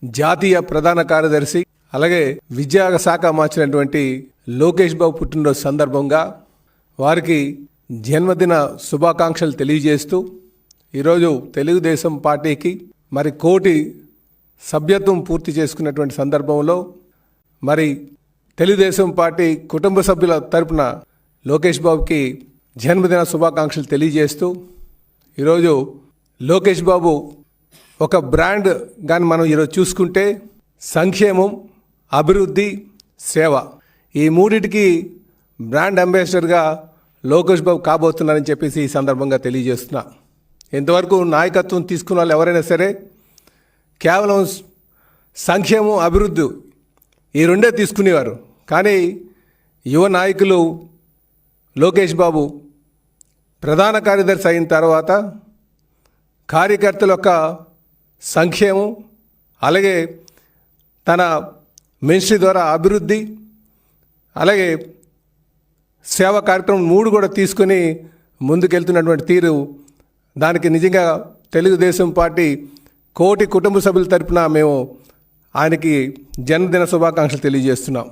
జాతీయ ప్రధాన కార్యదర్శి అలాగే విద్యాశాఖ మార్చినటువంటి లోకేష్ బాబు పుట్టినరోజు సందర్భంగా వారికి జన్మదిన శుభాకాంక్షలు తెలియజేస్తూ ఈరోజు తెలుగుదేశం పార్టీకి మరి 1 కోటి సభ్యత్వం పూర్తి చేసుకున్నటువంటి సందర్భంలో మరి తెలుగుదేశం పార్టీ కుటుంబ సభ్యుల తరపున లోకేష్ బాబుకి జన్మదిన శుభాకాంక్షలు తెలియజేస్తూ ఈరోజు లోకేష్ బాబు ఒక బ్రాండ్ కానీ మనం ఈరోజు చూసుకుంటే సంక్షేమం, అభివృద్ధి, సేవ ఈ మూడింటికి బ్రాండ్ అంబాసిడర్గా లోకేష్ బాబు కాబోతున్నారని చెప్పేసి ఈ సందర్భంగా తెలియజేస్తున్నా. ఇంతవరకు నాయకత్వం తీసుకున్న వాళ్ళు ఎవరైనా సరే కేవలం సంక్షేమం, అభివృద్ధి ఈ రెండే తీసుకునేవారు. కానీ యువ నాయకులు లోకేష్ బాబు ప్రధాన కార్యదర్శి అయిన తర్వాత కార్యకర్తల యొక్క సంక్షేమం అలాగే తన మినిస్ట్రీ ద్వారా అభివృద్ధి అలాగే సేవా కార్యక్రమం 3 కూడా తీసుకొని ముందుకెళ్తున్నటువంటి తీరు దానికి నిజంగా తెలుగుదేశం పార్టీ 1 కోటి కుటుంబ సభ్యుల తరపున మేము ఆయనకి జన్మదిన శుభాకాంక్షలు తెలియజేస్తున్నాం.